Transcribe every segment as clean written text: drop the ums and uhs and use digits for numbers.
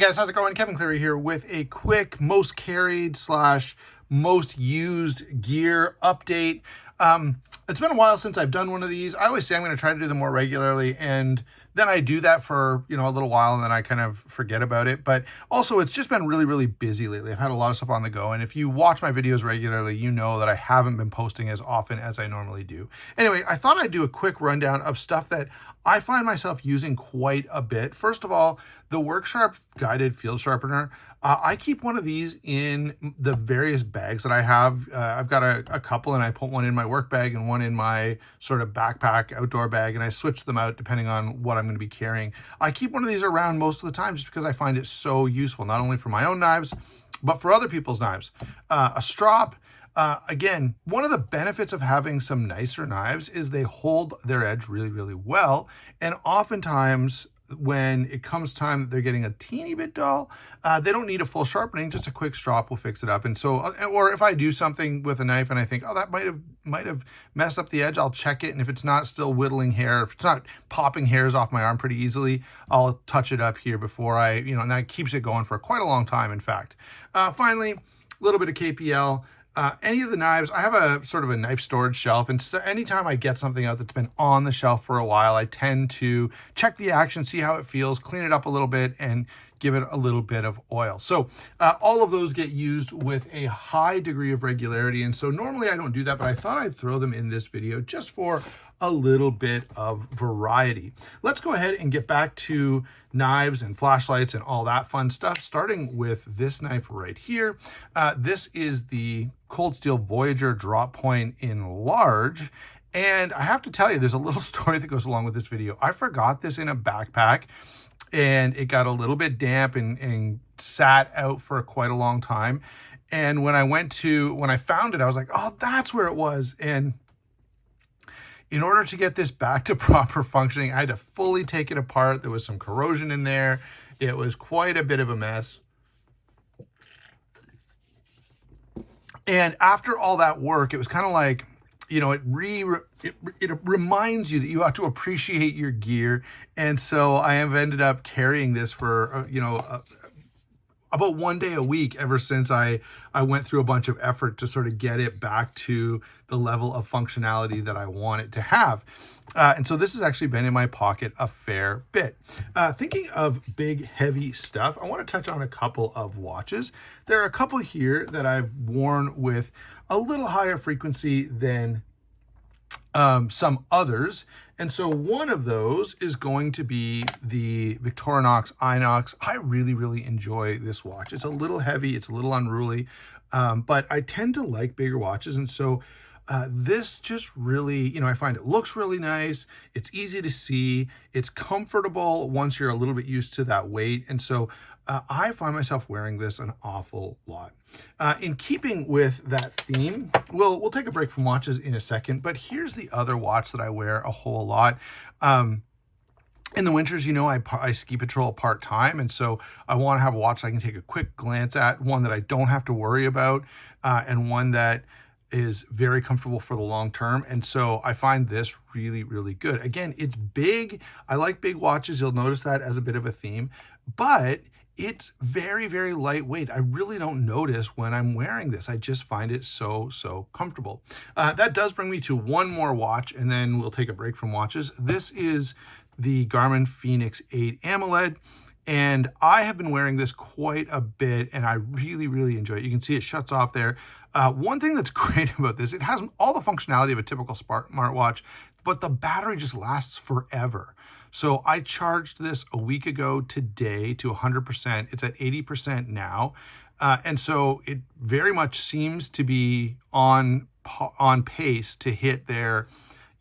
guys, how's it going? Kevin Cleary here with a quick most carried / most used gear update. It's been a while since I've done one of these. I always say I'm going to try to do them more regularly, and then I do that for, a little while, and then I kind of forget about it. But also, it's just been really, really busy lately. I've had a lot of stuff on the go, and if you watch my videos regularly, you know that I haven't been posting as often as I normally do. Anyway, I thought I'd do a quick rundown of stuff that I find myself using quite a bit. First of all, the WorkSharp guided field sharpener. I keep one of these in the various bags that I have. I've got a couple, and I put one in my work bag and one in my sort of backpack outdoor bag, and I switch them out depending on what I'm going to be carrying. I keep one of these around most of the time just because I find it so useful, not only for my own knives, but for other people's knives. A strop. Again, one of the benefits of having some nicer knives is they hold their edge really, really well. And oftentimes when it comes time that they're getting a teeny bit dull, they don't need a full sharpening, just a quick strop will fix it up. And so, or if I do something with a knife and I think, oh, that might have messed up the edge, I'll check it. And if it's not still whittling hair, if it's not popping hairs off my arm pretty easily, I'll touch it up here before and that keeps it going for quite a long time, in fact. Finally, a little bit of KPL. Any of the knives, I have a sort of a knife storage shelf, and anytime I get something out that's been on the shelf for a while, I tend to check the action, see how it feels, clean it up a little bit, and give it a little bit of oil. So all of those get used with a high degree of regularity, and so normally I don't do that, but I thought I'd throw them in this video just for a little bit of variety. Let's go ahead and get back to knives and flashlights and all that fun stuff, starting with this knife right here. This is the Cold Steel Voyager drop point in large. And I have to tell you, there's a little story that goes along with this video. I forgot this in a backpack, and it got a little bit damp and sat out for quite a long time. And when I found it, I was like, oh, that's where it was. And in order to get this back to proper functioning, I had to fully take it apart. There was some corrosion in there. It was quite a bit of a mess. And after all that work, it was kind of like, it reminds you that you ought to appreciate your gear. And so I have ended up carrying this for, about one day a week ever since I went through a bunch of effort to sort of get it back to the level of functionality that I want it to have. And so this has actually been in my pocket a fair bit. Thinking of big, heavy stuff, I want to touch on a couple of watches. There are a couple here that I've worn with a little higher frequency than some others. And so one of those is going to be the Victorinox Inox. I really, really enjoy this watch. It's a little heavy, it's a little unruly, but I tend to like bigger watches. And so this just really, I find it looks really nice. It's easy to see. It's comfortable once you're a little bit used to that weight. And so I find myself wearing this an awful lot. In keeping with that theme, we'll take a break from watches in a second, but here's the other watch that I wear a whole lot. In the winters, I ski patrol part-time, and so I want to have a watch I can take a quick glance at, one that I don't have to worry about, and one that is very comfortable for the long term. And so I find this really, really good. Again, it's big. I like big watches. You'll notice that as a bit of a theme, but it's very, very lightweight. I really don't notice when I'm wearing this. I just find it so, so comfortable. That does bring me to one more watch, and then we'll take a break from watches. This is the Garmin Fenix 8 AMOLED. And I have been wearing this quite a bit, and I really, really enjoy it. You can see it shuts off there. One thing that's great about this, it has all the functionality of a typical smartwatch, but the battery just lasts forever. So I charged this a week ago today to 100%. It's at 80% now. And so it very much seems to be on pace to hit their,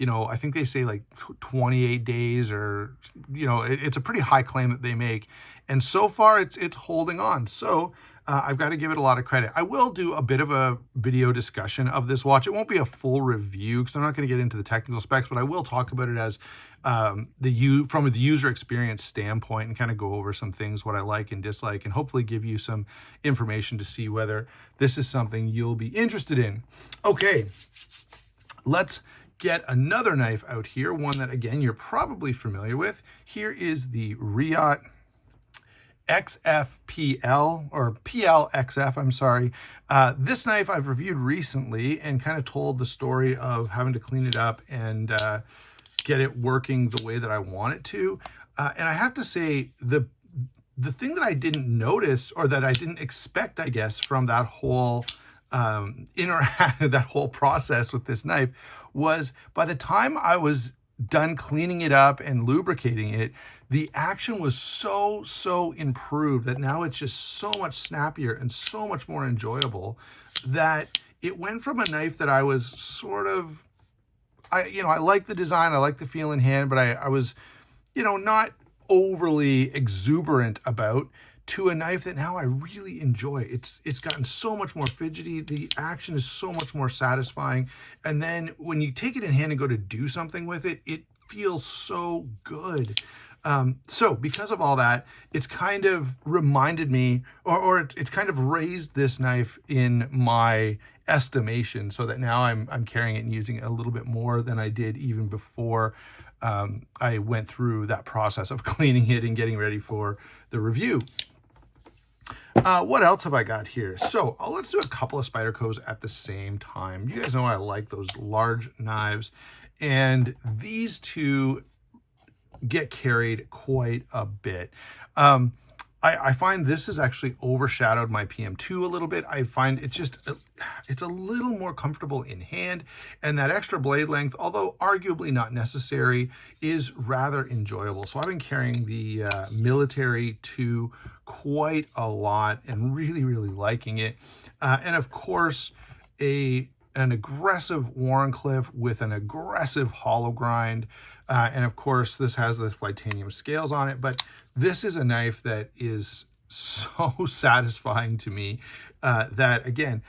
I think they say like 28 days or, it's a pretty high claim that they make. And so far it's holding on. So I've got to give it a lot of credit. I will do a bit of a video discussion of this watch. It won't be a full review because I'm not going to get into the technical specs, but I will talk about it as from the user experience standpoint and kind of go over some things, what I like and dislike, and hopefully give you some information to see whether this is something you'll be interested in. Okay, let's get another knife out here, one that, again, you're probably familiar with. Here is the Riot XFPL or PLXF, I'm sorry. This knife I've reviewed recently and kind of told the story of having to clean it up and get it working the way that I want it to. And I have to say, the thing that I didn't notice, or that I didn't expect, I guess, from that whole that whole process with this knife, was by the time I was done cleaning it up and lubricating it, the action was so improved that now it's just so much snappier and so much more enjoyable, that it went from a knife that I was sort of, I like the design, I like the feel in hand, but I was, not overly exuberant about, to a knife that now I really enjoy. It's gotten so much more fidgety. The action is so much more satisfying. And then when you take it in hand and go to do something with it, it feels so good. So because of all that, it's kind of reminded me, or it's kind of raised this knife in my estimation, so that now I'm carrying it and using it a little bit more than I did even before I went through that process of cleaning it and getting ready for the review. What else have I got here? So let's do a couple of Spydercos at the same time. You guys know I like those large knives, and these two get carried quite a bit. I find this has actually overshadowed my PM2 a little bit. I find it's a little more comfortable in hand, and that extra blade length, although arguably not necessary, is rather enjoyable. So I've been carrying the Military 2 quite a lot and really liking it. And of course, an aggressive Wharncliffe with an aggressive hollow grind. And of course, this has the titanium scales on it, but this is a knife that is so satisfying to me, that again,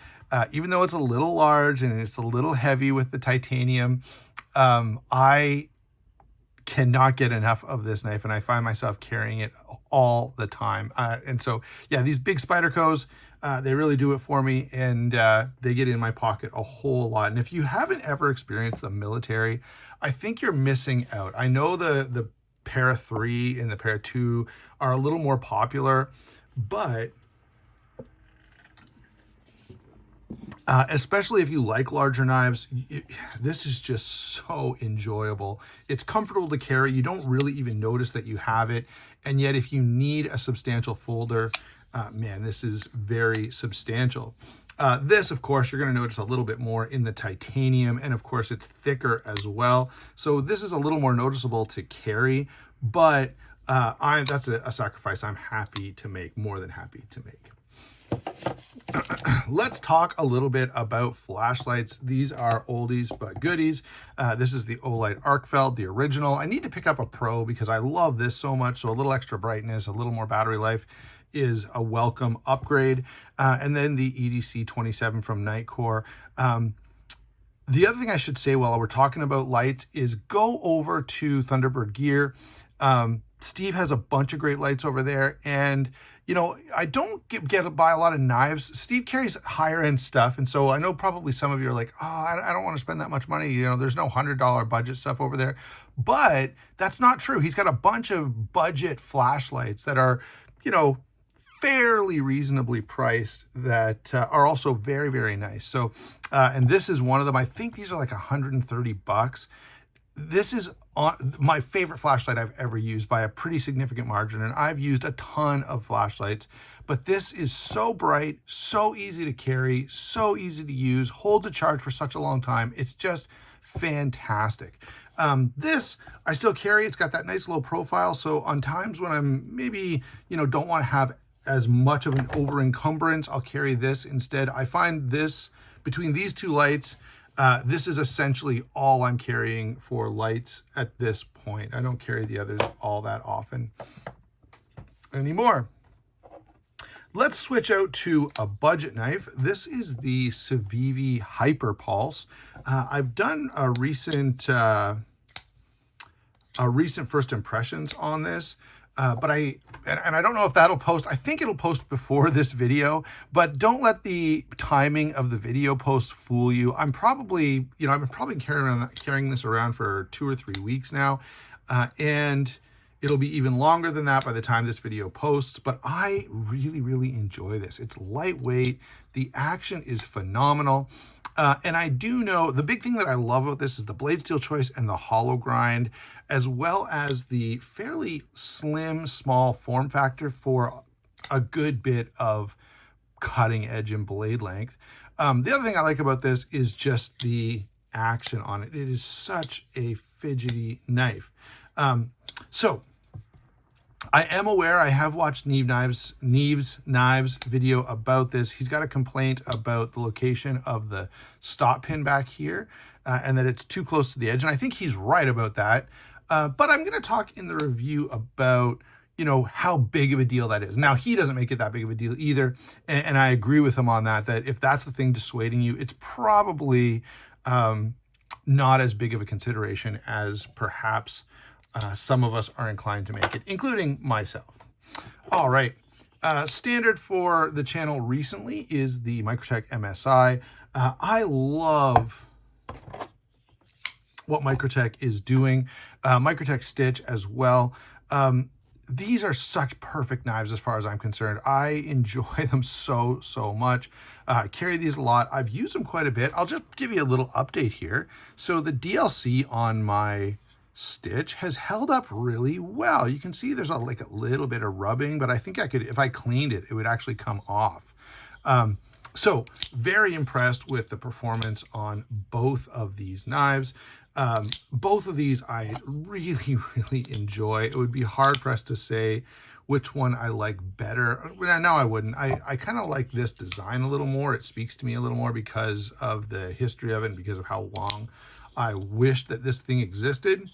even though it's a little large and it's a little heavy with the titanium, I cannot get enough of this knife, and I find myself carrying it all the time. And so, yeah, these big Spydercos, they really do it for me, and they get in my pocket a whole lot. And if you haven't ever experienced the Military, I think you're missing out. I know the Para 3 and the Para 2 are a little more popular, but especially if you like larger knives, this is just so enjoyable. It's comfortable to carry. You don't really even notice that you have it. And yet if you need a substantial folder, man, this is very substantial. This, of course, you're going to notice a little bit more in the titanium, and of course it's thicker as well. So this is a little more noticeable to carry, but that's a sacrifice I'm happy to make, more than happy to make. Let's talk a little bit about flashlights. These are oldies but goodies. This is the Olight Arcfeld, the original. I need to pick up a Pro because I love this so much, so a little extra brightness, a little more battery life is a welcome upgrade. And then the EDC 27 from Nitecore. The other thing I should say while we're talking about lights is go over to Thunderbird Gear. Steve has a bunch of great lights over there, and I don't get to buy a lot of knives. Steve carries higher end stuff, and so I know probably some of you are like, oh, I don't want to spend that much money. There's no $100 budget stuff over there. But that's not true. He's got a bunch of budget flashlights that are, fairly reasonably priced, that are also very nice. So, and this is one of them. I think these are like $130. This is my favorite flashlight I've ever used by a pretty significant margin, and I've used a ton of flashlights, but this is so bright, so easy to carry, so easy to use, holds a charge for such a long time. It's just fantastic. This I still carry. It's got that nice low profile, so on times when I'm maybe don't want to have as much of an over encumbrance, I'll carry this instead. I find this, between these two lights, this is essentially all I'm carrying for lights at this point. I don't carry the others all that often anymore. Let's switch out to a budget knife. This is the Civivi Hyper Pulse. I've done a recent first impressions on this. But I don't know if that'll post. I think it'll post before this video, but don't let the timing of the video post fool you. I'm probably, I've been probably carrying this around for 2 or 3 weeks now. And It'll be even longer than that by the time this video posts, but I really enjoy this. It's lightweight. The action is phenomenal. And I do know the big thing that I love about this is the blade steel choice and the hollow grind, as well as the fairly slim, small form factor for a good bit of cutting edge and blade length. The other thing I like about this is just the action on it. It is such a fidgety knife. So I am aware, I have watched Neve's Knives video about this. He's got a complaint about the location of the stop pin back here and that it's too close to the edge. And I think he's right about that. But I'm going to talk in the review about, you know, how big of a deal that is. Now, he doesn't make it that big of a deal either. And I agree with him on that, that if that's the thing dissuading you, it's probably not as big of a consideration as perhaps some of us are inclined to make it, including myself. All right. Standard for the channel recently is the Microtech MSI. I love what Microtech is doing. Microtech Stitch as well. These are such perfect knives as far as I'm concerned. I enjoy them so much. I carry these a lot. I've used them quite a bit. I'll just give you a little update here. So the DLC on my Stitch has held up really well. You can see there's like a little bit of rubbing, but I think I could, if I cleaned it, it would actually come off. So very impressed with the performance on both of these knives. Both of these I really enjoy. It would be hard pressed to say which one I like better. No, I wouldn't. I kind of like this design a little more. It speaks to me a little more because of the history of it and because of how long I wish that this thing existed.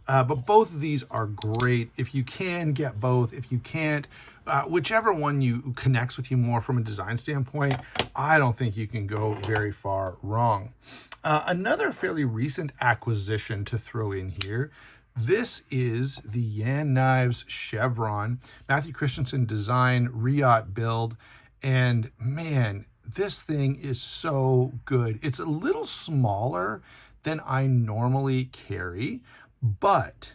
But both of these are great. If you can, get both. If you can't, whichever one you connects with you more from a design standpoint, I don't think you can go very far wrong. Another fairly recent acquisition to throw in here, this is the Yan Knives Chevron, Matthew Christensen design, Riot build, and man, this thing is so good. It's a little smaller than I normally carry, but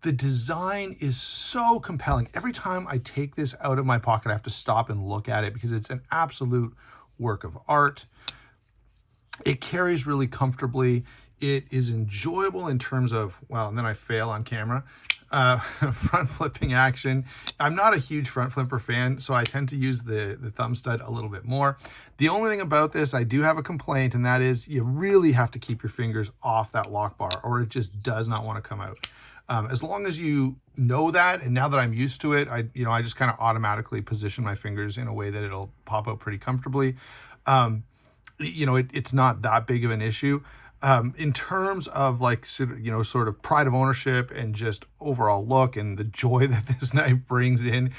the design is so compelling. Every time I take this out of my pocket, I have to stop and look at it because it's an absolute work of art. It carries really comfortably. It is enjoyable in terms of, well, and then I fail on camera, front flipping action. I'm not a huge front flipper fan, so I tend to use the thumb stud a little bit more. The only thing about this, I do have a complaint, and that is you really have to keep your fingers off that lock bar or it just does not want to come out. As long as you know that, and now that I'm used to it, I just kind of automatically position my fingers in a way that it'll pop out pretty comfortably. It's not that big of an issue. In terms of like, sort of pride of ownership and just overall look and the joy that this knife brings in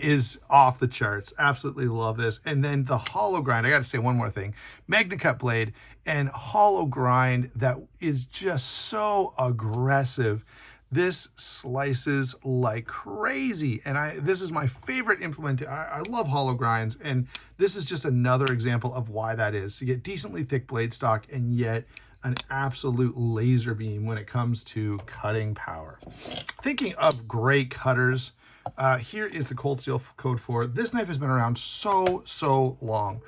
is off the charts. Absolutely love this. And then the hollow grind, I got to say one more thing, MagnaCut blade and hollow grind that is just so aggressive. This slices like crazy, and this is my favorite implement. I love hollow grinds, and this is just another example of why that is. So you get decently thick blade stock and yet an absolute laser beam when it comes to cutting power. Thinking of great cutters, here is the Cold Steel Code 4. This knife has been around so long,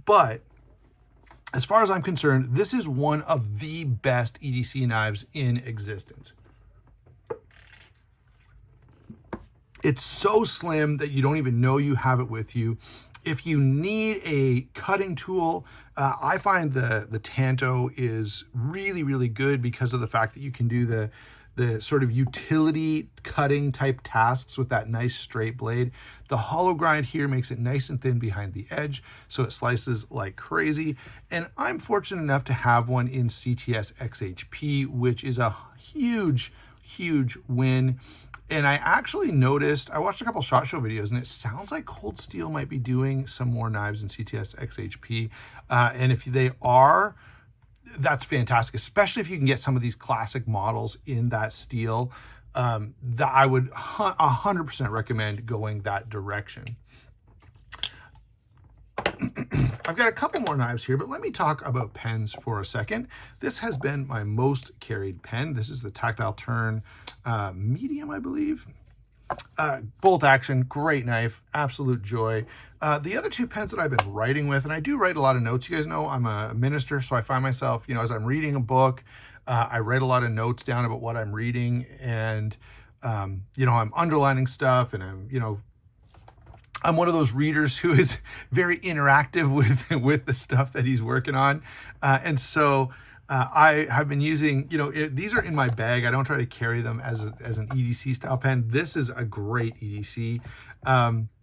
but as far as I'm concerned, this is one of the best EDC knives in existence. It's so slim that you don't even know you have it with you. If you need a cutting tool, I find the Tanto is really good because of the fact that you can do the sort of utility cutting type tasks with that nice straight blade. The hollow grind here makes it nice and thin behind the edge, so it slices like crazy. And I'm fortunate enough to have one in CTS XHP, which is a huge win. And I actually noticed, I watched a couple SHOT Show videos, and it sounds like Cold Steel might be doing some more knives in CTS XHP. And if they are, that's fantastic, especially if you can get some of these classic models in that steel. That I would 100% recommend going that direction. I've got a couple more knives here, but let me talk about pens for a second. This has been my most carried pen. This is the Tactile Turn medium, I believe. bolt action, great knife, absolute joy. The other two pens that I've been writing with, and I do write a lot of notes. You guys know I'm a minister, so I find myself, you know, as I'm reading a book, I write a lot of notes down about what I'm reading, and you know, I'm underlining stuff, and I'm one of those readers who is very interactive with the stuff that he's working on, and so I have been using, you know, these are in my bag. I don't try to carry them as an EDC style pen. This is a great EDC.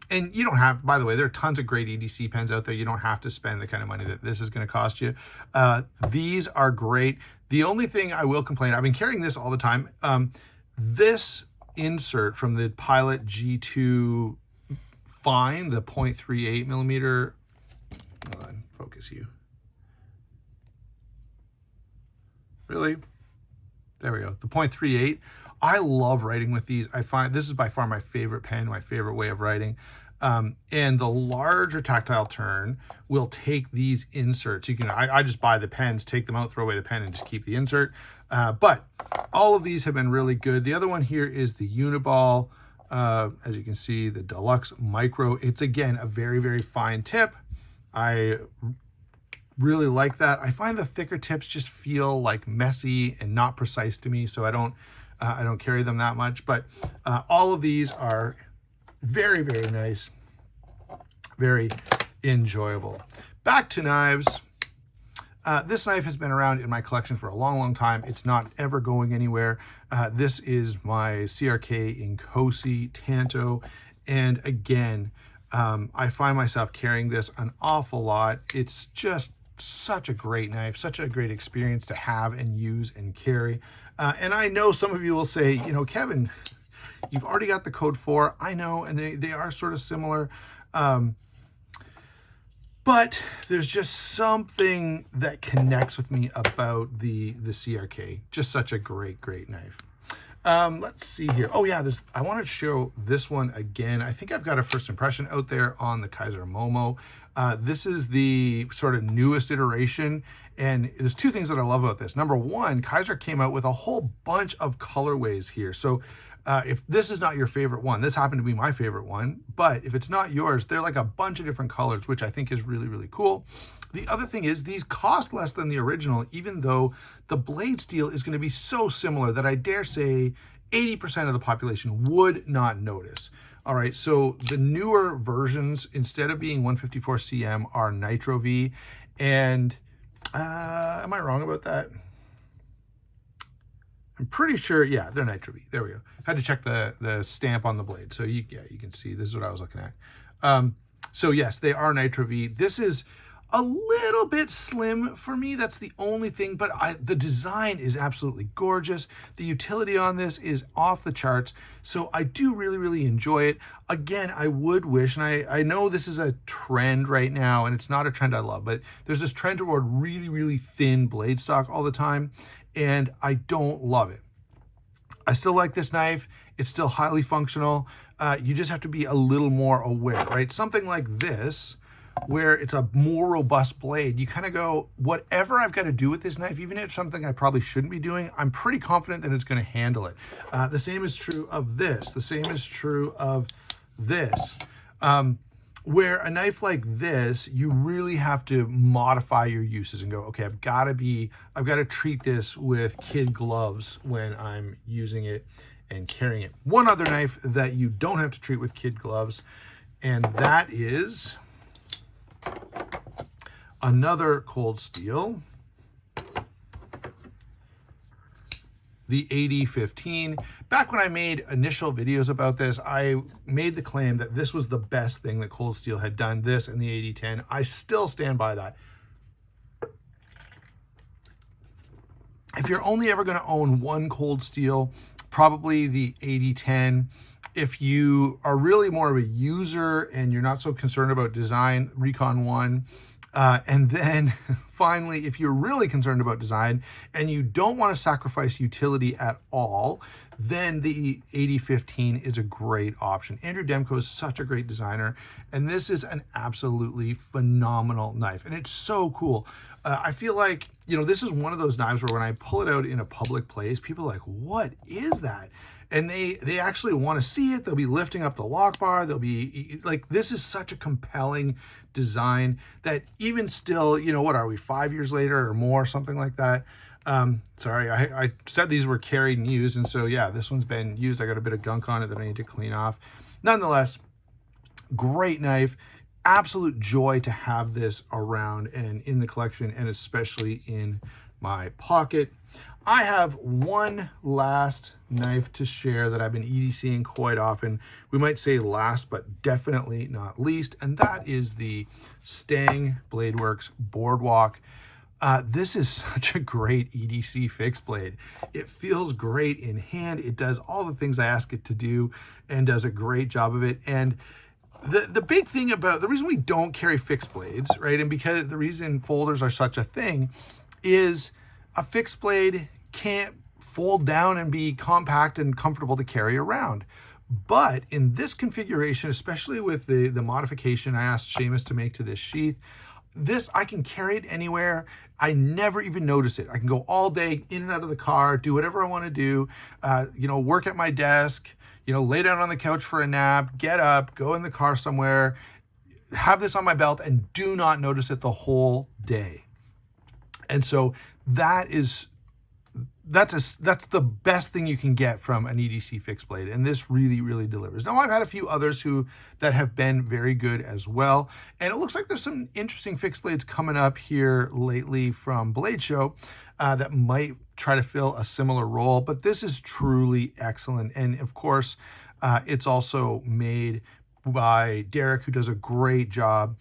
And you don't have, by the way, there are tons of great EDC pens out there. You don't have to spend the kind of money that this is going to cost you. These are great. The only thing I will complain, I've been carrying this all the time. This insert from the Pilot G2 Fine, the 0.38 millimeter, hold on, focus you. Really? There we go. The 0.38. I love writing with these. I find this is by far my favorite pen, my favorite way of writing. And the larger tactile turn will take these inserts. You can, I just buy the pens, take them out, throw away the pen, and just keep the insert. But all of these have been really good. The other one here is the Uniball. As you can see, the Deluxe Micro. It's, again, a very, very fine tip. I really like that. I find the thicker tips just feel like messy and not precise to me, so I don't carry them that much. But all of these are very, very nice, very enjoyable. Back to knives. This knife has been around in my collection for a long, long time. It's not ever going anywhere. This is my CRK Inkosi Tanto. And again, I find myself carrying this an awful lot. It's just such a great knife, such a great experience to have and use and carry. And I know some of you will say, you know, Kevin, you've already got the Code 4. I know, and they are sort of similar. But there's just something that connects with me about the CRK. Just such a great, great knife. Let's see here. Oh yeah, I want to show this one again. I think I've got a first impression out there on the Kaiser Momo. This is the sort of newest iteration, and there's two things that I love about this. Number one, Kaiser came out with a whole bunch of colorways here. So if this is not your favorite one, this happened to be my favorite one, but if it's not yours, they're like a bunch of different colors, which I think is really, really cool. The other thing is these cost less than the original, even though the blade steel is going to be so similar that I dare say 80% of the population would not notice. All right, so the newer versions, instead of being 154 cm, are Nitro V. And am I wrong about that? I'm pretty sure, yeah, they're Nitro V. There we go. Had to check the stamp on the blade. So you can see, this is what I was looking at. So yes, they are Nitro V. This is a little bit slim for me. That's the only thing, but the design is absolutely gorgeous. The utility on this is off the charts. So I do really, really enjoy it. Again, I would wish, and I know this is a trend right now, and it's not a trend I love, but there's this trend toward really, really thin blade stock all the time, and I don't love it. I still like this knife. It's still highly functional. You just have to be a little more aware, right? Something like this, where it's a more robust blade, you kind of go, whatever I've got to do with this knife, even if it's something I probably shouldn't be doing, I'm pretty confident that it's going to handle it. The same is true of this. The same is true of this. Where a knife like this, you really have to modify your uses and go, okay, I've got to treat this with kid gloves when I'm using it and carrying it. One other knife that you don't have to treat with kid gloves, and that is another cold steel, the AD15. Back when I made initial videos about this, I made the claim that this was the best thing that Cold Steel had done, this and the AD10. I still stand by that. If you're only ever going to own one Cold Steel, probably the AD10. If you are really more of a user and you're not so concerned about design, Recon 1. And then finally, if you're really concerned about design and you don't want to sacrifice utility at all, then the AD15 is a great option. Andrew Demko is such a great designer, and this is an absolutely phenomenal knife, and it's so cool. I feel like you know, this is one of those knives where when I pull it out in a public place, people are like, what is that? And they actually want to see it. They'll be lifting up the lock bar. They'll be like, this is such a compelling design that even still, you know, what are we, 5 years later or more, something like that? Sorry, I said these were carried and used. And so, yeah, this one's been used. I got a bit of gunk on it that I need to clean off. Nonetheless, great knife. Absolute joy to have this around and in the collection, and especially in my pocket. I have one last knife to share that I've been EDCing quite often. We might say last, but definitely not least, and that is the Stang Bladeworks Boardwalk. This is such a great EDC fixed blade. It feels great in hand. It does all the things I ask it to do and does a great job of it. And the big thing about the reason we don't carry fixed blades, right, and because the reason folders are such a thing is a fixed blade can't fold down and be compact and comfortable to carry around. But in this configuration, especially with the modification I asked Seamus to make to this sheath, this, I can carry it anywhere. I never even notice it. I can go all day in and out of the car, do whatever I want to do, you know, work at my desk, you know, lay down on the couch for a nap, get up, go in the car somewhere, have this on my belt and do not notice it the whole day. And so that's the best thing you can get from an EDC fixed blade, and this really, really delivers. Now, I've had a few others that have been very good as well, and it looks like there's some interesting fixed blades coming up here lately from Blade Show that might try to fill a similar role, but this is truly excellent. And of course, it's also made by Derek, who does a great job.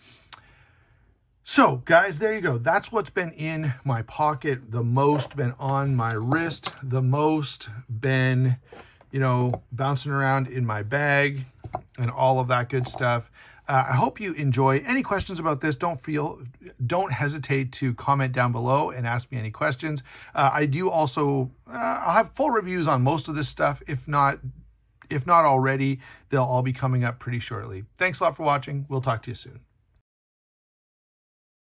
So guys, there you go. That's what's been in my pocket, the most been on my wrist, the most been, you know, bouncing around in my bag and all of that good stuff. I hope you enjoy. Any questions about this, don't hesitate to comment down below and ask me any questions. I do also, I'll have full reviews on most of this stuff. If not already, they'll all be coming up pretty shortly. Thanks a lot for watching. We'll talk to you soon.